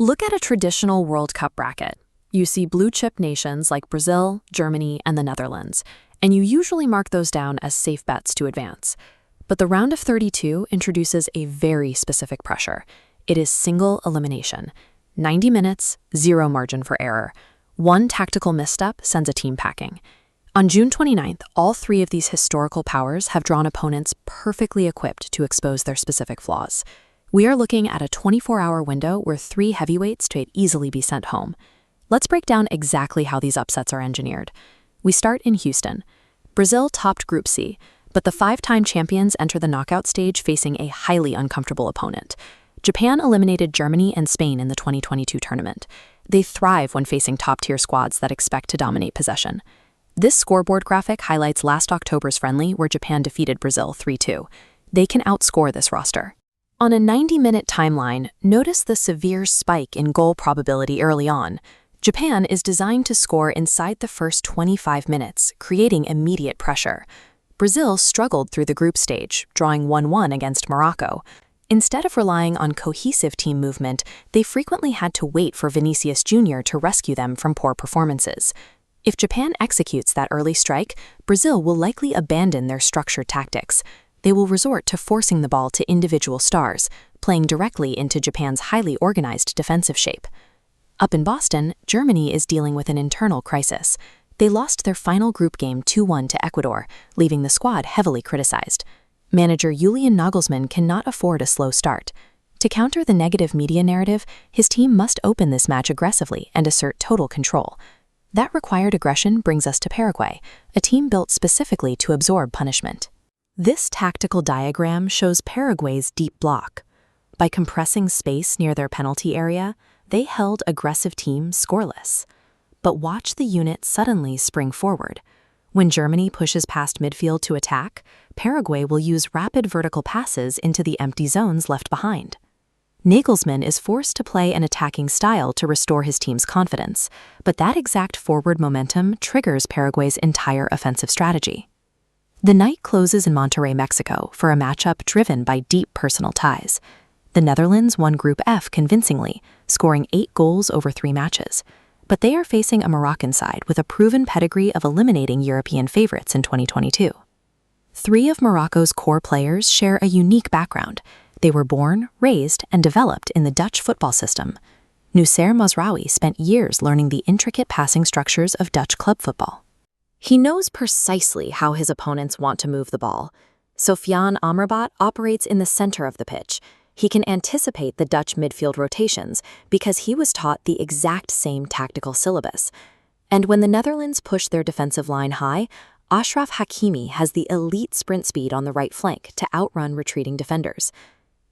Look at a traditional World Cup bracket. You see blue-chip nations like Brazil, Germany, and the Netherlands, and you usually mark those down as safe bets to advance. But the round of 32 introduces a very specific pressure. It is single elimination. 90 minutes, zero margin for error. One tactical misstep sends a team packing. On June 29th, all three of these historical powers have drawn opponents perfectly equipped to expose their specific flaws. We are looking at a 24-hour window where three heavyweights could easily be sent home. Let's break down exactly how these upsets are engineered. We start in Houston. Brazil topped Group C, but the five-time champions enter the knockout stage facing a highly uncomfortable opponent. Japan eliminated Germany and Spain in the 2022 tournament. They thrive when facing top-tier squads that expect to dominate possession. This scoreboard graphic highlights last October's friendly where Japan defeated Brazil 3-2. They can outscore this roster. On a 90-minute timeline, notice the severe spike in goal probability early on. Japan is designed to score inside the first 25 minutes, creating immediate pressure. Brazil struggled through the group stage, drawing 1-1 against Morocco. Instead of relying on cohesive team movement, they frequently had to wait for Vinicius Jr. to rescue them from poor performances. If Japan executes that early strike, Brazil will likely abandon their structured tactics. They will resort to forcing the ball to individual stars, playing directly into Japan's highly organized defensive shape. Up in Boston, Germany is dealing with an internal crisis. They lost their final group game 2-1 to Ecuador, leaving the squad heavily criticized. Manager Julian Nagelsmann cannot afford a slow start. To counter the negative media narrative, his team must open this match aggressively and assert total control. That required aggression brings us to Paraguay, a team built specifically to absorb punishment. This tactical diagram shows Paraguay's deep block. By compressing space near their penalty area, they held aggressive teams scoreless. But watch the unit suddenly spring forward. When Germany pushes past midfield to attack, Paraguay will use rapid vertical passes into the empty zones left behind. Nagelsmann is forced to play an attacking style to restore his team's confidence, but that exact forward momentum triggers Paraguay's entire offensive strategy. The night closes in Monterrey, Mexico, for a matchup driven by deep personal ties. The Netherlands won Group F convincingly, scoring 8 goals over 3 matches. But they are facing a Moroccan side with a proven pedigree of eliminating European favorites in 2022. 3 of Morocco's core players share a unique background. They were born, raised, and developed in the Dutch football system. Noussair Mazraoui spent years learning the intricate passing structures of Dutch club football. He knows precisely how his opponents want to move the ball. Sofiane Amrabat operates in the center of the pitch. He can anticipate the Dutch midfield rotations because he was taught the exact same tactical syllabus. And when the Netherlands push their defensive line high, Achraf Hakimi has the elite sprint speed on the right flank to outrun retreating defenders.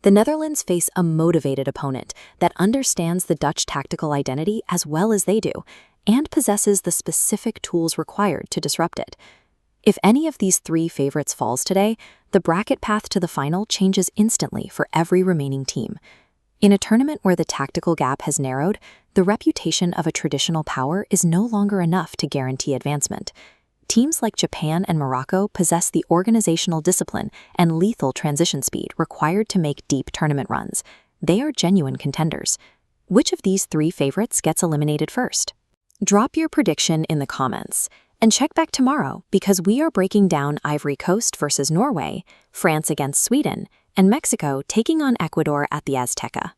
The Netherlands face a motivated opponent that understands the Dutch tactical identity as well as they do, and possesses the specific tools required to disrupt it. If any of these 3 favorites falls today, the bracket path to the final changes instantly for every remaining team. In a tournament where the tactical gap has narrowed, the reputation of a traditional power is no longer enough to guarantee advancement. Teams like Japan and Morocco possess the organizational discipline and lethal transition speed required to make deep tournament runs. They are genuine contenders. Which of these 3 favorites gets eliminated first? Drop your prediction in the comments. And check back tomorrow because we are breaking down Ivory Coast versus Norway, France against Sweden, and Mexico taking on Ecuador at the Azteca.